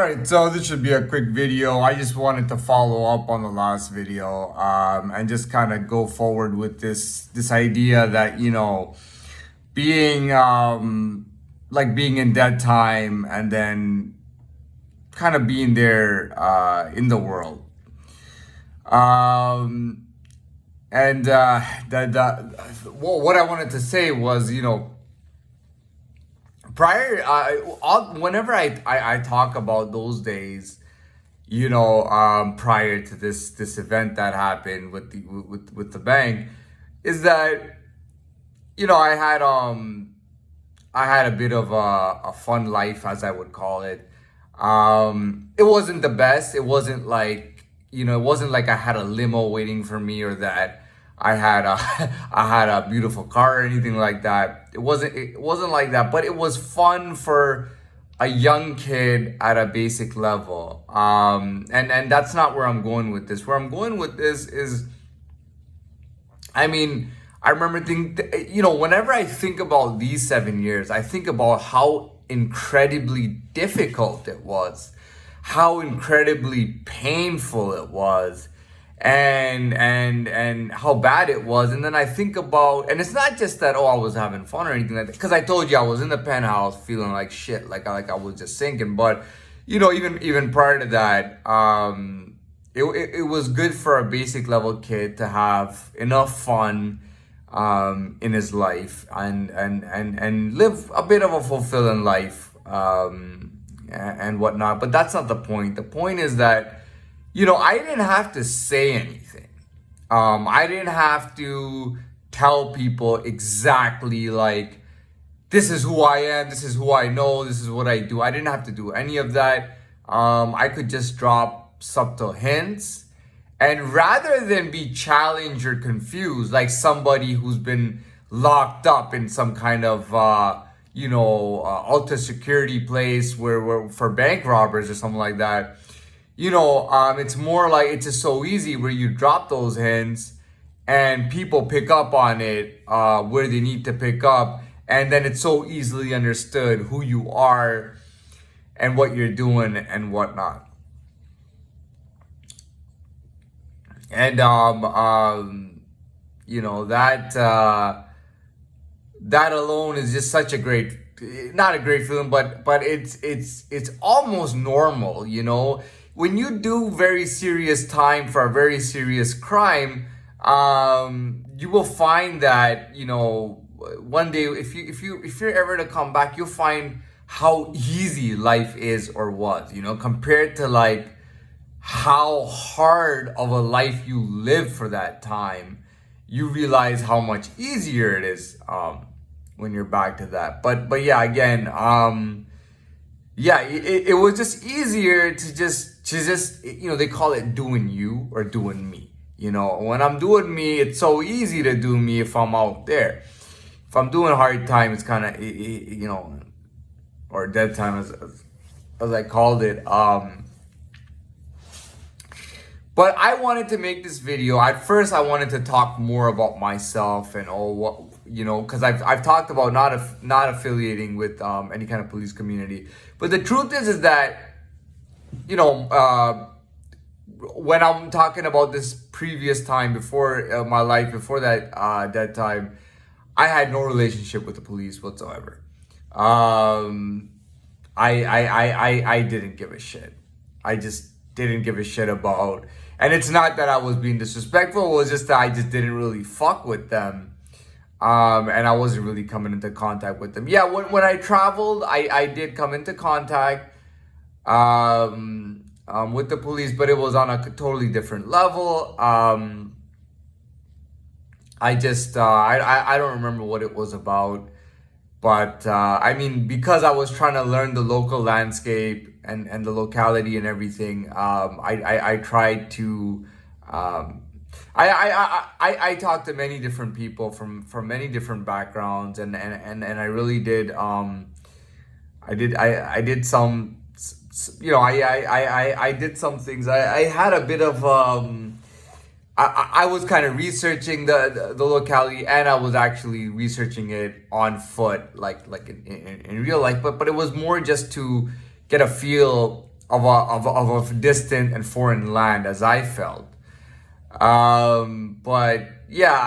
Alright, so this should be a quick video. I just wanted to follow up on the last video, and just kind of go forward with this idea that, being like being in dead time and then kind of being there in the world. And what I wanted to say was, whenever I talk about those days, prior to this event that happened with the bank, is that I had a bit of a fun life, as I would call it. It wasn't the best. It wasn't like, it wasn't like I had a limo waiting for me, or that I had a I had a beautiful car or anything like that. It wasn't like that, but it was fun for a young kid at a basic level. And that's not where I'm going with this. Where I'm going with this is, I remember whenever I think about these 7 years, I think about how incredibly difficult it was, how incredibly painful it was, and how bad it was. And then I think about, and it's not just that, I was having fun or anything like that, because I told you I was in the penthouse feeling like shit, like I was just sinking. But even prior to that, it was good for a basic level kid to have enough fun in his life, and live a bit of a fulfilling life, and whatnot. But that's not the point. The point is that I didn't have to say anything. I didn't have to tell people exactly, like, this is who I am, this is who I know, this is what I do. I didn't have to do any of that. I could just drop subtle hints. And rather than be challenged or confused, like somebody who's been locked up in some kind of, ultra security place where for bank robbers or something like that, it's more like it's just so easy where you drop those hints and people pick up on it where they need to pick up. And then it's so easily understood who you are and what you're doing and whatnot. And that alone is just such a great, not a great feeling, but it's almost normal. When you do very serious time for a very serious crime, you will find that one day, if you're ever to come back, you'll find how easy life is or was, compared to like how hard of a life you live for that time. You realize how much easier it is when you're back to that. But yeah, again, it was just easier to just they call it doing you or doing me. When I'm doing me, it's so easy to do me if I'm out there. If I'm doing hard time, it's kind of or dead time, as I called it. But I wanted to make this video. At first, I wanted to talk more about myself and because I've talked about not affiliating with any kind of police community. But the truth is that when I'm talking about this previous time before my life, before that time, I had no relationship with the police whatsoever. I didn't give a shit. I just didn't give a shit about. And it's not that I was being disrespectful. It was just that I just didn't really fuck with them. And I wasn't really coming into contact with them. Yeah, when I traveled, I did come into contact with the police, but it was on a totally different level. I don't remember what it was about. But because I was trying to learn the local landscape and the locality and everything, I tried to. I talked to many different people from many different backgrounds, and I really did. I did some. I did some things. I had a bit of. I was kind of researching the locality, and I was actually researching it on foot, like in real life. But it was more just to get a feel of a distant and foreign land as I felt. But yeah,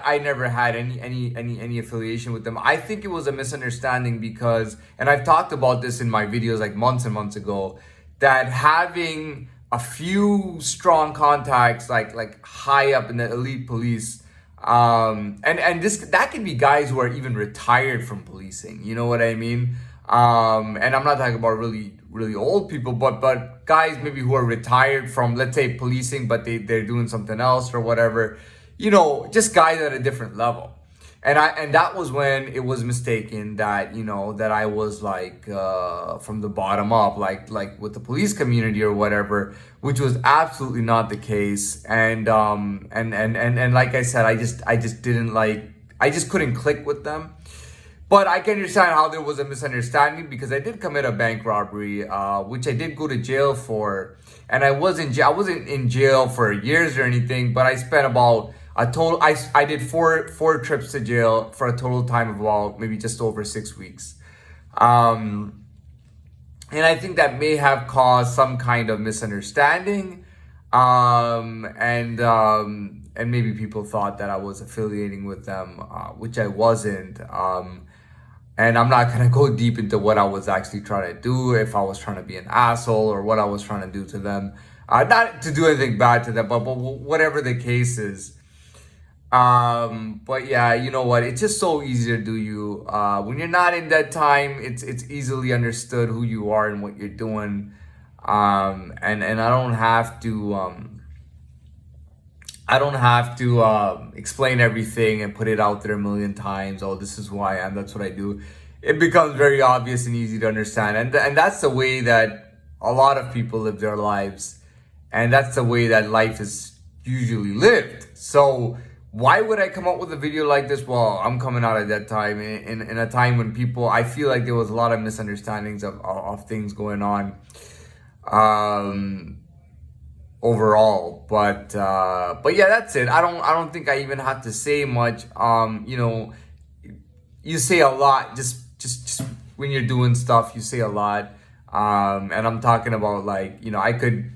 I never had any affiliation with them. I think it was a misunderstanding because, and I've talked about this in my videos like months and months ago, that having a few strong contacts like high up in the elite police, and this that can be guys who are even retired from policing. You know what I mean? And I'm not talking about really old people, but guys maybe who are retired from, let's say, policing, but they're doing something else or whatever, you know, just guys at a different level. And that was when it was mistaken that, you know, that I was like from the bottom up, like with the police community or whatever, which was absolutely not the case. And like I said, I just didn't like, I just couldn't click with them. But I can understand how there was a misunderstanding, because I did commit a bank robbery, which I did go to jail for. And I wasn't in jail for years or anything, but I spent about a total, I did four trips to jail for a total time of about maybe just over 6 weeks. And I think that may have caused some kind of misunderstanding. And maybe people thought that I was affiliating with them, which I wasn't. And I'm not going to go deep into what I was actually trying to do, if I was trying to be an asshole or what I was trying to do to them. Not to do anything bad to them, but whatever the case is. But yeah, you know what? It's just so easy to do you. When you're not in that time, it's easily understood who you are and what you're doing. And I don't have to... I don't have to explain everything and put it out there a million times. Oh, this is who I am. That's what I do. It becomes very obvious and easy to understand. And that's the way that a lot of people live their lives. And that's the way that life is usually lived. So why would I come up with a video like this? Well, I'm coming out at that time in a time when people, I feel like there was a lot of misunderstandings of things going on. Overall, but yeah, that's it. I don't think I even have to say much. You know, you say a lot just when you're doing stuff, you say a lot. And I'm talking about, like, you know, I could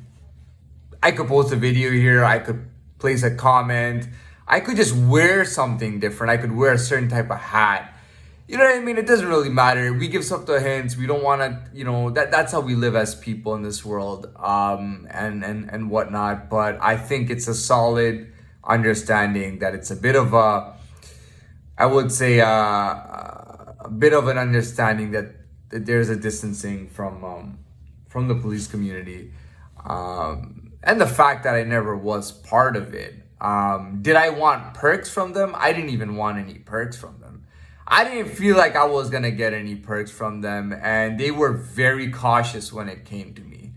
post a video here, I could place a comment, I could just wear something different, I could wear a certain type of hat. You know what I mean? It doesn't really matter. We give subtle hints. We don't want to, you know, that's how we live as people in this world, and whatnot. But I think it's a solid understanding that it's a bit of a, I would say, a bit of an understanding that there's a distancing from the police community, and the fact that I never was part of it. Did I want perks from them? I didn't even want any perks from them. I didn't feel like I was going to get any perks from them, and they were very cautious when it came to me.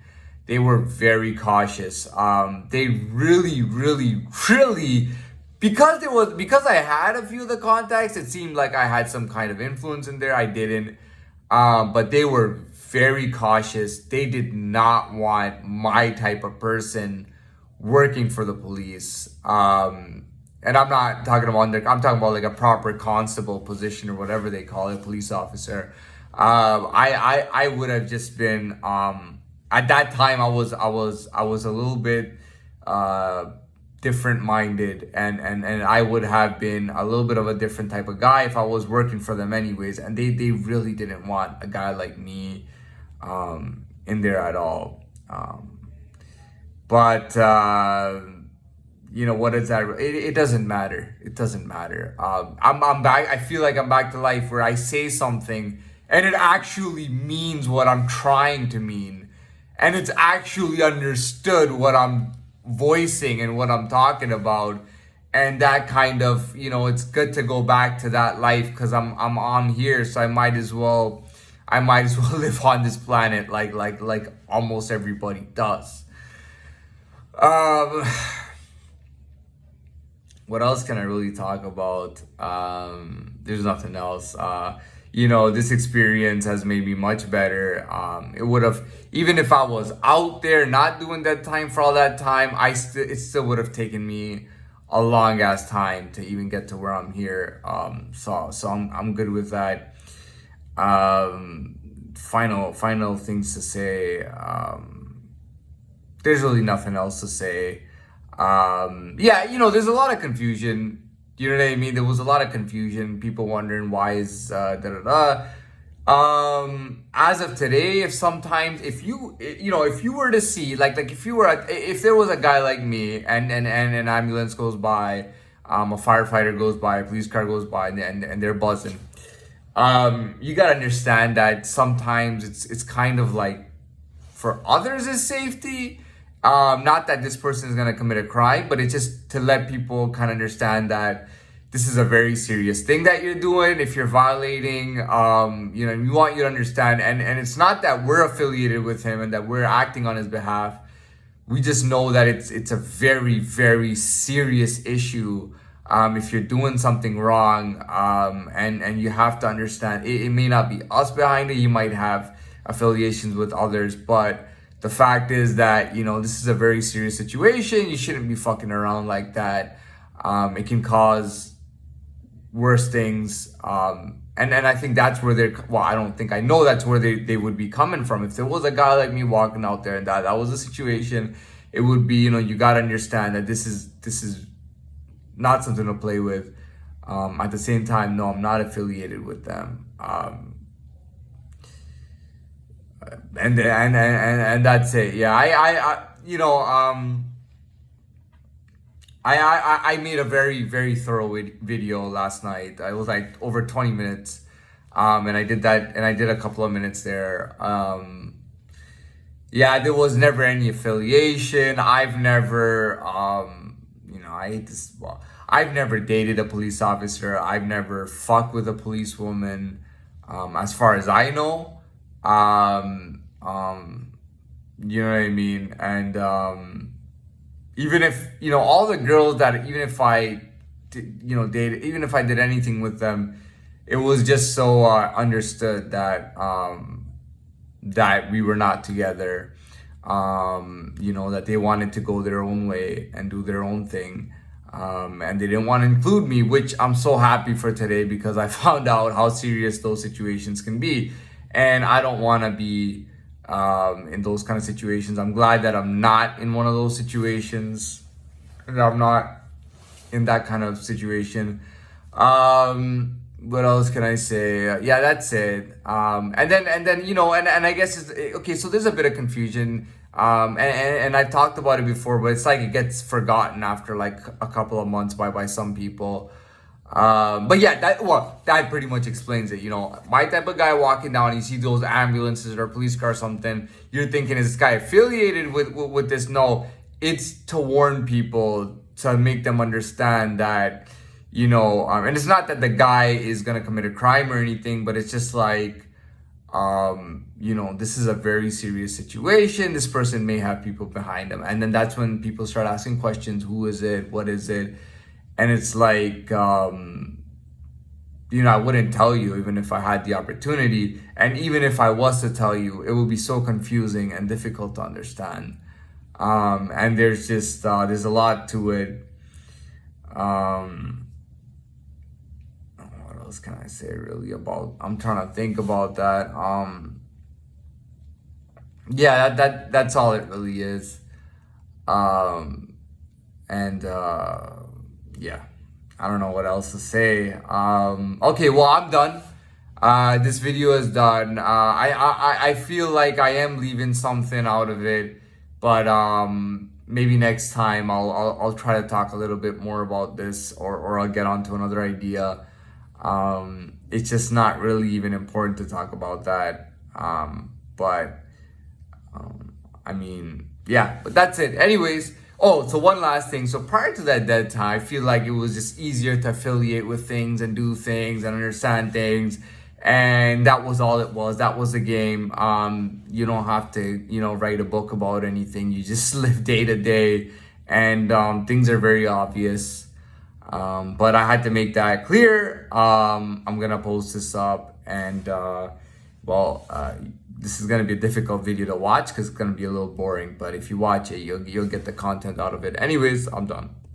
They were very cautious. They really, because I had a few of the contacts, it seemed like I had some kind of influence in there. I didn't. But they were very cautious. They did not want my type of person working for the police. And I'm not talking about I'm talking about like a proper constable position or whatever they call it, police officer. I would have just been at that time I was a little bit different minded, and I would have been a little bit of a different type of guy if I was working for them anyways. And they really didn't want a guy like me in there at all. But you know, what is that? It doesn't matter. It doesn't matter. I'm back. I feel like I'm back to life, where I say something and it actually means what I'm trying to mean, and it's actually understood what I'm voicing and what I'm talking about. And that kind of, you know, it's good to go back to that life, because I'm here, so I might as well live on this planet like almost everybody does. What else can I really talk about? There's nothing else. You know, this experience has made me much better. It would have, even if I was out there not doing that time for all that time, it still would have taken me a long ass time to even get to where I'm here. So I'm good with that. final things to say. There's really nothing else to say. Yeah, there's a lot of confusion. You know what I mean? There was a lot of confusion. People wondering why is da da da. As of today, if you were to see if there was a guy like me and an ambulance goes by, a firefighter goes by, a police car goes by, and they're buzzing. You gotta understand that sometimes it's kind of like for others' safety. Not that this person is gonna commit a crime, but it's just to let people kind of understand that this is a very serious thing that you're doing. If you're violating, we want you to understand. And it's not that we're affiliated with him and that we're acting on his behalf. We just know that it's a very, very serious issue. If you're doing something wrong, and you have to understand, it may not be us behind it. You might have affiliations with others, but the fact is that, this is a very serious situation. You shouldn't be fucking around like that. It can cause worse things. And I think that's where I know that's where they would be coming from. If there was a guy like me walking out there and that was the situation, it would be, you got to understand that this is not something to play with. At the same time, no, I'm not affiliated with them. And that's it. Yeah, I made a very, very thorough video last night. I was like over 20 minutes. And I did that, and I did a couple of minutes there. Yeah, there was never any affiliation. I've never, I hate this. Well, I've never dated a police officer. I've never fucked with a policewoman, as far as I know. You know what I mean? And even if all the girls that, even if I dated, even if I did anything with them, it was just so understood that that we were not together. That they wanted to go their own way and do their own thing. And they didn't want to include me, which I'm so happy for today, because I found out how serious those situations can be. And I don't want to be in those kind of situations. I'm glad that I'm not in one of those situations. And I'm not in that kind of situation. What else can I say? Yeah, that's it. And then I guess okay. So there's a bit of confusion. And I've talked about it before, but it's like it gets forgotten after like a couple of months by some people. But yeah, that pretty much explains it. My type of guy walking down, you see those ambulances or police car or something, you're thinking, is this guy affiliated with this? No, it's to warn people, to make them understand that, and it's not that the guy is gonna commit a crime or anything, but it's just like, this is a very serious situation. This person may have people behind them. And then that's when people start asking questions. Who is it? What is it? And it's like, I wouldn't tell you even if I had the opportunity. And even if I was to tell you, it would be so confusing and difficult to understand. And there's just, there's a lot to it. What else can I say really about, I'm trying to think about that. Yeah, that's all it really is. Yeah, I don't know what else to say. Okay, well, I'm done. This video is done. I feel like I am leaving something out of it, but maybe next time I'll try to talk a little bit more about this, or I'll get onto another idea. It's just not really even important to talk about that. Yeah, but that's it. Anyways, so one last thing. So prior to that dead time, I feel like it was just easier to affiliate with things and do things and understand things. And that was all it was. That was the game. You don't have to, write a book about anything. You just live day to day, and things are very obvious. But I had to make that clear. I'm gonna post this up, and this is gonna be a difficult video to watch because it's gonna be a little boring. But if you watch it, you'll get the content out of it. Anyways, I'm done.